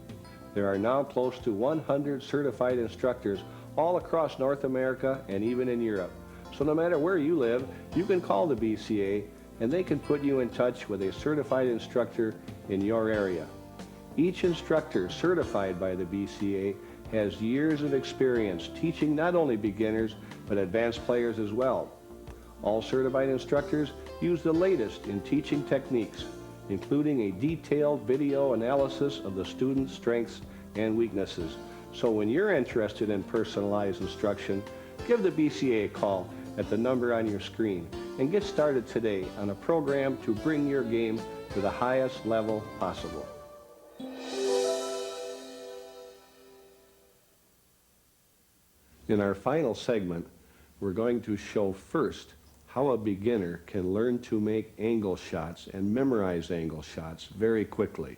There are now close to 100 certified instructors all across North America and even in Europe. So no matter where you live, you can call the BCA and they can put you in touch with a certified instructor in your area. Each instructor certified by the BCA has years of experience teaching not only beginners but advanced players as well. All certified instructors use the latest in teaching techniques, including a detailed video analysis of the student's strengths and weaknesses. So when you're interested in personalized instruction, give the BCA a call at the number on your screen and get started today on a program to bring your game to the highest level possible. In our final segment, we're going to show first how a beginner can learn to make angle shots and memorize angle shots very quickly.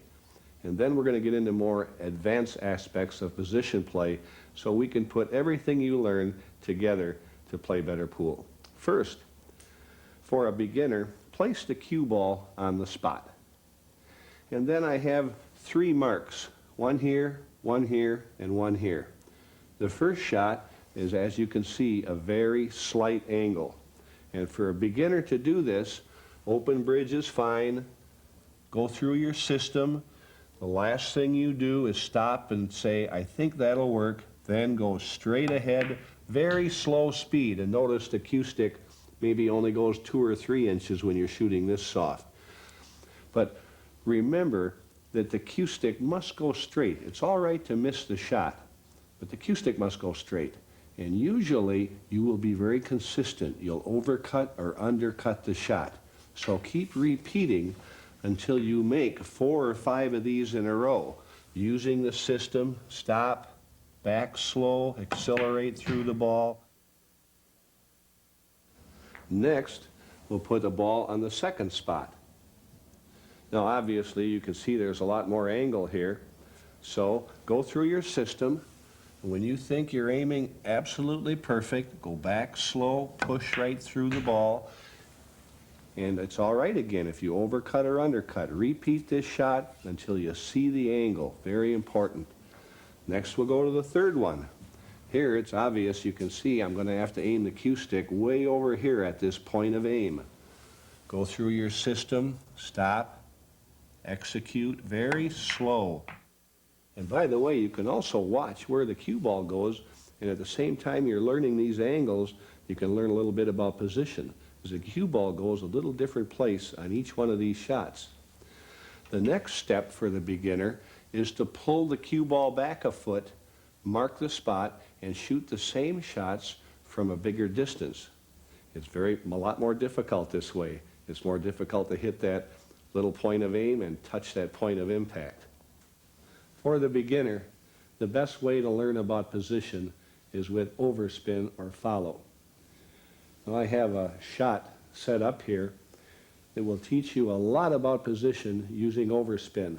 And then we're going to get into more advanced aspects of position play so we can put everything you learn together to play better pool. First, for a beginner, place the cue ball on the spot. And then I have 3 marks, one here, and one here. The first shot is, as you can see, a very slight angle. And for a beginner to do this, open bridge is fine. Go through your system. The last thing you do is stop and say, I think that'll work. Then go straight ahead, very slow speed. And notice the cue stick maybe only goes 2 or 3 inches when you're shooting this soft. But remember that the cue stick must go straight. It's all right to miss the shot, but the cue stick must go straight. And usually you will be very consistent. You'll overcut or undercut the shot. So keep repeating until you make 4 or 5 of these in a row. Using the system, stop, back slow, accelerate through the ball. Next, we'll put the ball on the second spot. Now obviously you can see there's a lot more angle here. So go through your system. When you think you're aiming absolutely perfect, go back slow, push right through the ball. And it's all right again if you overcut or undercut. Repeat this shot until you see the angle. Very important. Next we'll go to the third one. Here it's obvious, you can see I'm going to have to aim the cue stick way over here at this point of aim. Go through your system, stop, execute, very slow. And by the way, you can also watch where the cue ball goes, and at the same time you're learning these angles, you can learn a little bit about position, because the cue ball goes a little different place on each one of these shots. The next step for the beginner is to pull the cue ball back a foot, mark the spot, and shoot the same shots from a bigger distance. It's a lot more difficult this way. It's more difficult to hit that little point of aim and touch that point of impact. For the beginner, the best way to learn about position is with overspin or follow. Now I have a shot set up here that will teach you a lot about position using overspin.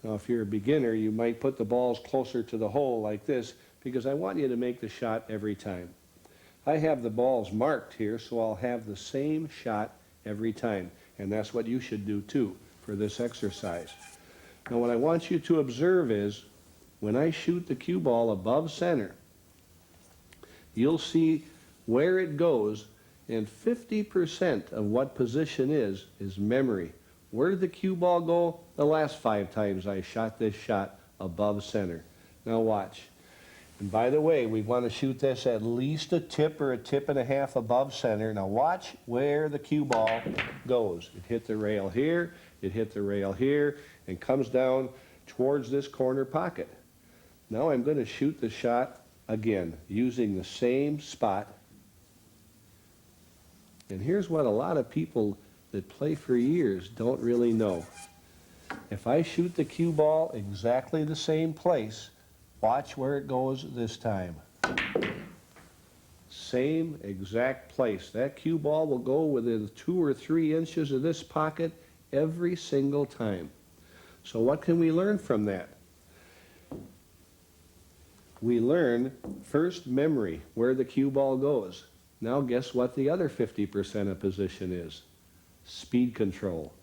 Now if you're a beginner, you might put the balls closer to the hole like this because I want you to make the shot every time. I have the balls marked here, so I'll have the same shot every time. And that's what you should do too for this exercise. Now what I want you to observe is when I shoot the cue ball above center, you'll see where it goes, and 50% of what position is memory. Where did the cue ball go the last 5 times I shot this shot above center? Now watch. And by the way, we want to shoot this at least a tip or a tip and a half above center. Now watch where the cue ball goes. It hit the rail here, it hit the rail here, and comes down towards this corner pocket. Now I'm going to shoot the shot again using the same spot. And here's what a lot of people that play for years don't really know. If I shoot the cue ball exactly the same place, watch where it goes this time. Same exact place. That cue ball will go within 2 or 3 inches of this pocket every single time. So what can we learn from that? We learn first memory, where the cue ball goes. Now guess what the other 50% of position is? Speed control.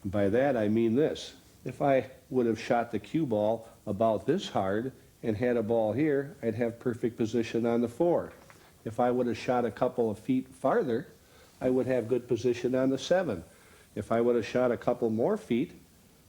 And by that I mean this. If I would have shot the cue ball about this hard and had a ball here, I'd have perfect position on the 4. If I would have shot a couple of feet farther, I would have good position on the 7. If I would have shot a couple more feet,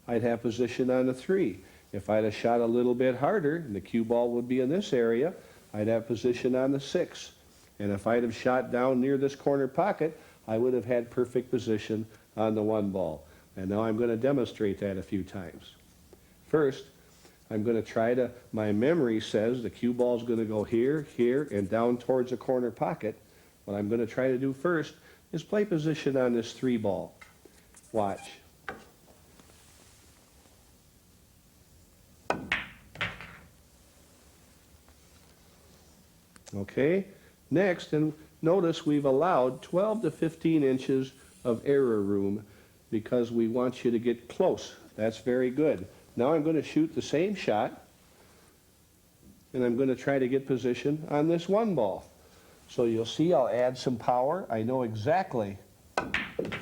I'd have position on the 3. If I'd have shot a little bit harder, and the cue ball would be in this area, I'd have position on the 6. And if I'd have shot down near this corner pocket, I would have had perfect position on the 1 ball. And now I'm going to demonstrate that a few times. First, I'm going to try to, my memory says the cue ball is going to go here, here, and down towards the corner pocket. What I'm going to try to do first is play position on this 3 ball. Watch. Okay, next, and notice we've allowed 12 to 15 inches of error room because we want you to get close That's very good. Now I'm going to shoot the same shot, and I'm going to try to get position on this one ball. So you'll see I'll add some power. I know exactly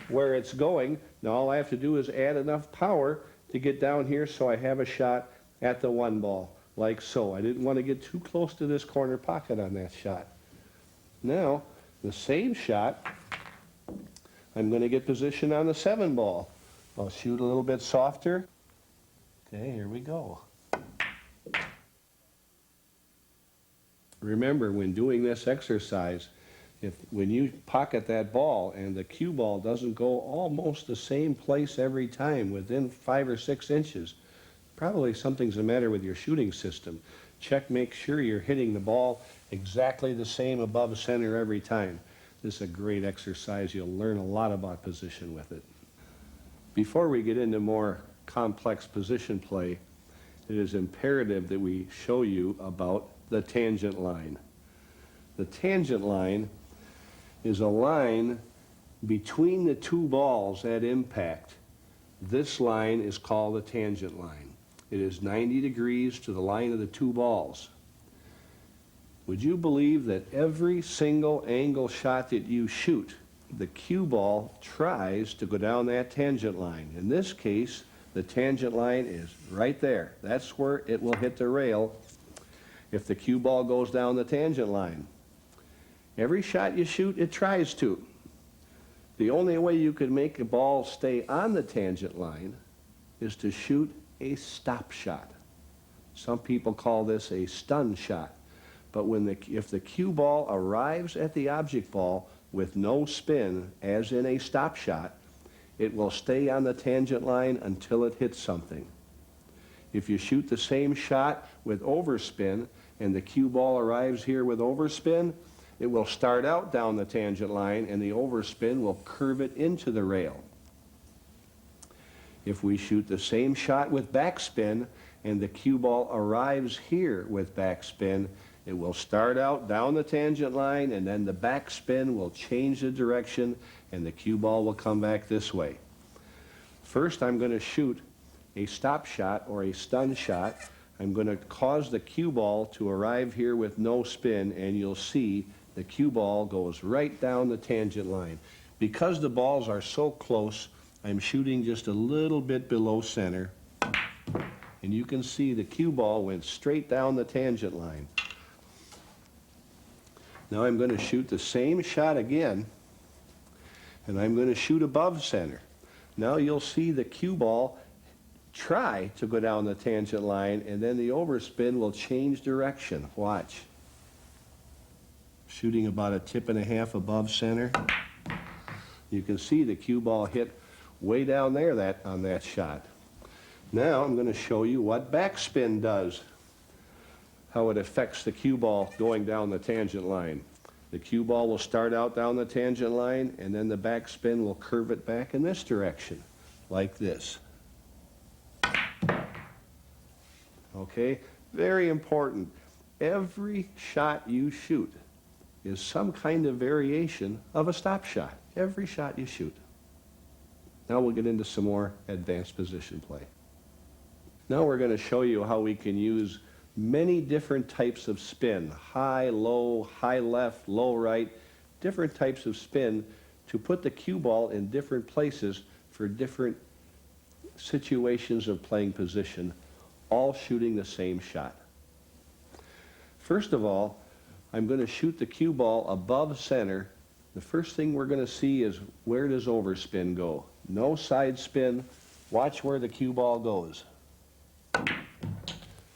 where it's going. Now all I have to do is add enough power to get down here so I have a shot at the one ball, like so. I didn't want to get too close to this corner pocket on that shot. Now, the same shot, I'm going to get position on the 7 ball. I'll shoot a little bit softer. Okay, here we go. Remember, when doing this exercise, when you pocket that ball and the cue ball doesn't go almost the same place every time, within 5 or 6 inches, probably something's the matter with your shooting system. Check, make sure you're hitting the ball exactly the same above center every time. This is a great exercise. You'll learn a lot about position with it. Before we get into more complex position play, it is imperative that we show you about the tangent line. The tangent line is a line between the 2 balls at impact. This line is called the tangent line. It is 90 degrees to the line of the 2 balls. Would you believe that every single angle shot that you shoot, the cue ball tries to go down that tangent line? In this case, the tangent line is right there. That's where it will hit the rail if the cue ball goes down the tangent line. Every shot you shoot, it tries to. The only way you could make a ball stay on the tangent line is to shoot a stop shot. Some people call this a stun shot. But if the cue ball arrives at the object ball with no spin, as in a stop shot, it will stay on the tangent line until it hits something. If you shoot the same shot with overspin and the cue ball arrives here with overspin, it will start out down the tangent line and the overspin will curve it into the rail. If we shoot the same shot with backspin and the cue ball arrives here with backspin, it will start out down the tangent line and then the backspin will change the direction and the cue ball will come back this way. First, I'm going to shoot a stop shot or a stun shot. I'm going to cause the cue ball to arrive here with no spin, and you'll see the cue ball goes right down the tangent line. Because the balls are so close, I'm shooting just a little bit below center, and you can see the cue ball went straight down the tangent line. Now I'm going to shoot the same shot again, and I'm going to shoot above center. Now you'll see the cue ball try to go down the tangent line, and then the overspin will change direction. Watch. Shooting about a tip and a half above center. You can see the cue ball hit way down there on that shot. Now I'm going to show you what backspin does, how it affects the cue ball going down the tangent line. The cue ball will start out down the tangent line, and then the backspin will curve it back in this direction, like this. Okay? Very important. Every shot you shoot is some kind of variation of a stop shot. Every shot you shoot. Now we'll get into some more advanced position play. Now we're going to show you how we can use many different types of spin, high, low, high left, low right, different types of spin to put the cue ball in different places for different situations of playing position, all shooting the same shot. First of all, I'm going to shoot the cue ball above center. The first thing we're going to see is, where does overspin go? No side spin. Watch where the cue ball goes.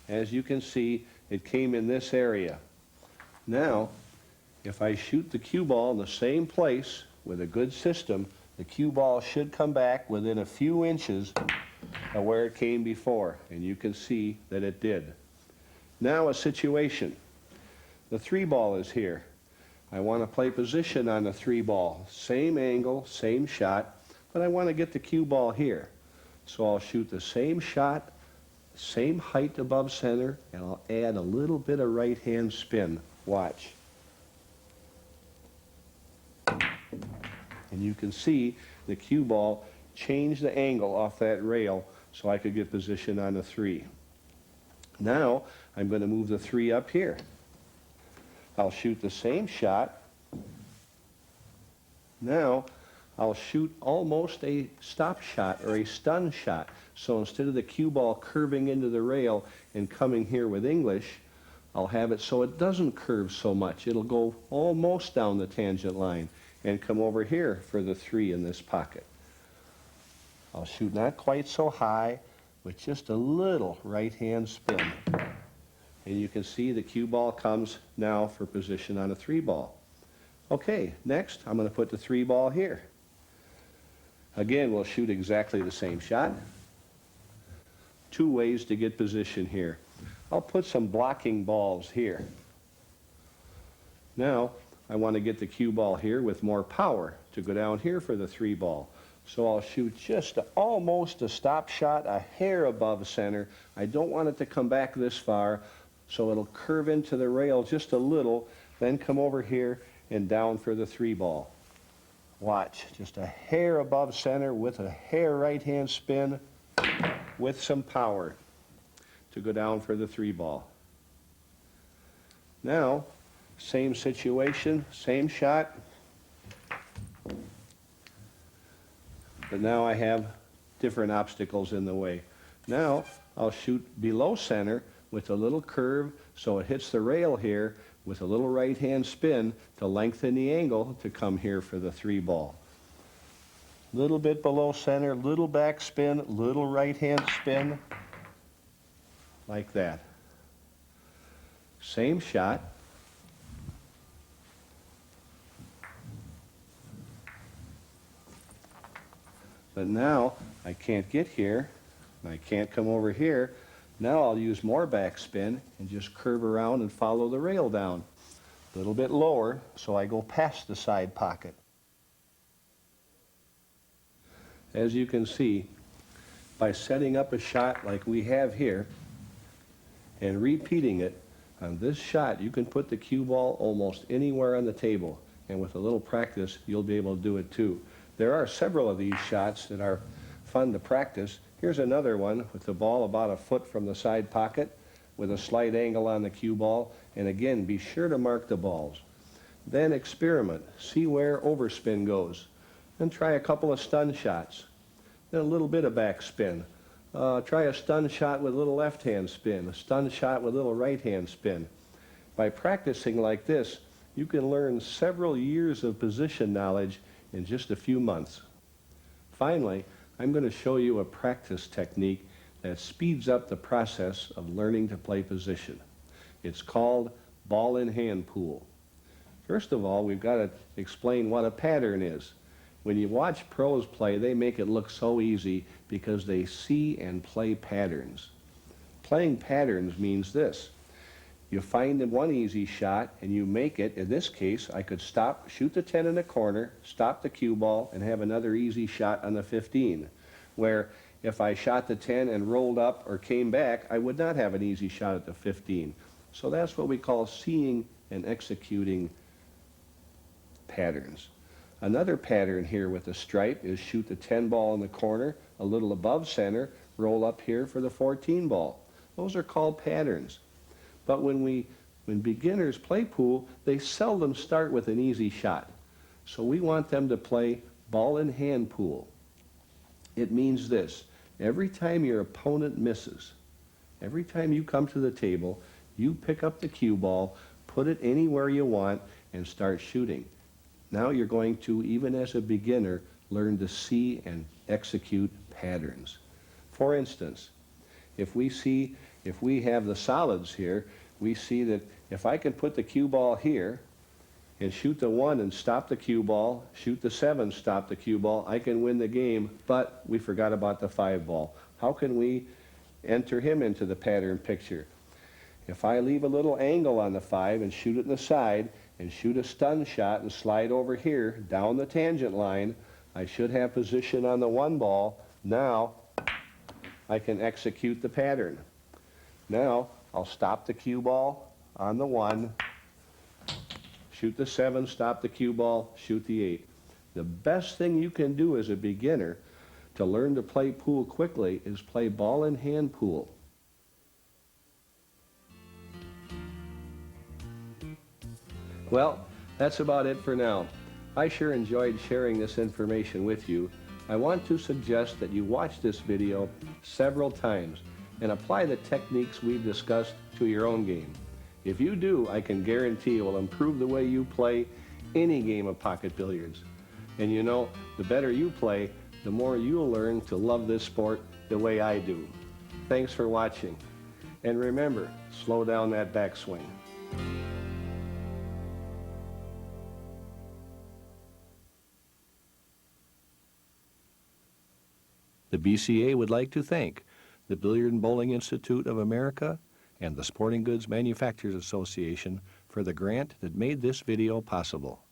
As you can see, it came in this area. Now, if I shoot the cue ball in the same place with a good system, the cue ball should come back within a few inches of where it came before, and you can see that it did. Now a situation. The 3 ball is here. I want to play position on the 3 ball. Same angle, same shot, but I want to get the cue ball here. So I'll shoot the same shot, same height above center, and I'll add a little bit of right-hand spin. Watch. And you can see the cue ball change the angle off that rail so I could get position on the 3. Now I'm going to move the 3 up here. I'll shoot the same shot. Now I'll shoot almost a stop shot or a stun shot. So instead of the cue ball curving into the rail and coming here with English, I'll have it so it doesn't curve so much. It'll go almost down the tangent line and come over here for the 3 in this pocket. I'll shoot not quite so high, with just a little right-hand spin. And you can see the cue ball comes now for position on a 3 ball. Okay, next I'm going to put the 3 ball here. Again, we'll shoot exactly the same shot. 2 ways to get position here. I'll put some blocking balls here. Now, I want to get the cue ball here with more power to go down here for the 3 ball. So I'll shoot just almost a stop shot, a hair above center. I don't want it to come back this far, so it'll curve into the rail just a little, then come over here and down for the 3 ball. Watch, just a hair above center with a hair right-hand spin with some power to go down for the 3 ball. Now, same situation, same shot, but now I have different obstacles in the way. Now I'll shoot below center with a little curve so it hits the rail here with a little right-hand spin to lengthen the angle to come here for the 3 ball. Little bit below center, little back spin, little right-hand spin, like that. Same shot. But now I can't get here, and I can't come over here. Now I'll use more backspin and just curve around and follow the rail down. A little bit lower, so I go past the side pocket. As you can see, by setting up a shot like we have here and repeating it, on this shot you can put the cue ball almost anywhere on the table, and with a little practice you'll be able to do it too. There are several of these shots that are fun to practice. Here's another one with the ball about a foot from the side pocket with a slight angle on the cue ball, and again be sure to mark the balls. Then experiment, see where overspin goes. Then try a couple of stun shots. Then a little bit of backspin. Try a stun shot with a little left-hand spin, a stun shot with a little right-hand spin. By practicing like this, you can learn several years of position knowledge in just a few months. Finally, I'm going to show you a practice technique that speeds up the process of learning to play position. It's called ball in hand pool. First of all, we've got to explain what a pattern is. When you watch pros play, they make it look so easy because they see and play patterns. Playing patterns means this. You find one easy shot and you make it. In this case, I could stop, shoot the 10 in the corner, stop the cue ball, and have another easy shot on the 15. Where if I shot the 10 and rolled up or came back, I would not have an easy shot at the 15. So that's what we call seeing and executing patterns. Another pattern here with the stripe is shoot the 10 ball in the corner, a little above center, roll up here for the 14 ball. Those are called patterns. But when beginners play pool, they seldom start with an easy shot. So we want them to play ball in hand pool. It means this: every time your opponent misses, every time you come to the table, you pick up the cue ball, put it anywhere you want, and start shooting. Now you're going to, even as a beginner, learn to see and execute patterns. For instance, if we have the solids here, we see that if I can put the cue ball here and shoot the 1 and stop the cue ball, shoot the 7, stop the cue ball, I can win the game, but we forgot about the 5 ball. How can we enter him into the pattern picture? If I leave a little angle on the 5 and shoot it in the side and shoot a stun shot and slide over here down the tangent line, I should have position on the 1 ball. Now I can execute the pattern. Now I'll stop the cue ball on the 1, shoot the 7, stop the cue ball, shoot the 8. The best thing you can do as a beginner to learn to play pool quickly is play ball in hand pool. Well, that's about it for now. I sure enjoyed sharing this information with you. I want to suggest that you watch this video several times and apply the techniques we've discussed to your own game. If you do, I can guarantee it will improve the way you play any game of pocket billiards. And you know, the better you play, the more you'll learn to love this sport the way I do. Thanks for watching. And remember, slow down that backswing. The BCA would like to thank the Billiard and Bowling Institute of America and the Sporting Goods Manufacturers Association for the grant that made this video possible.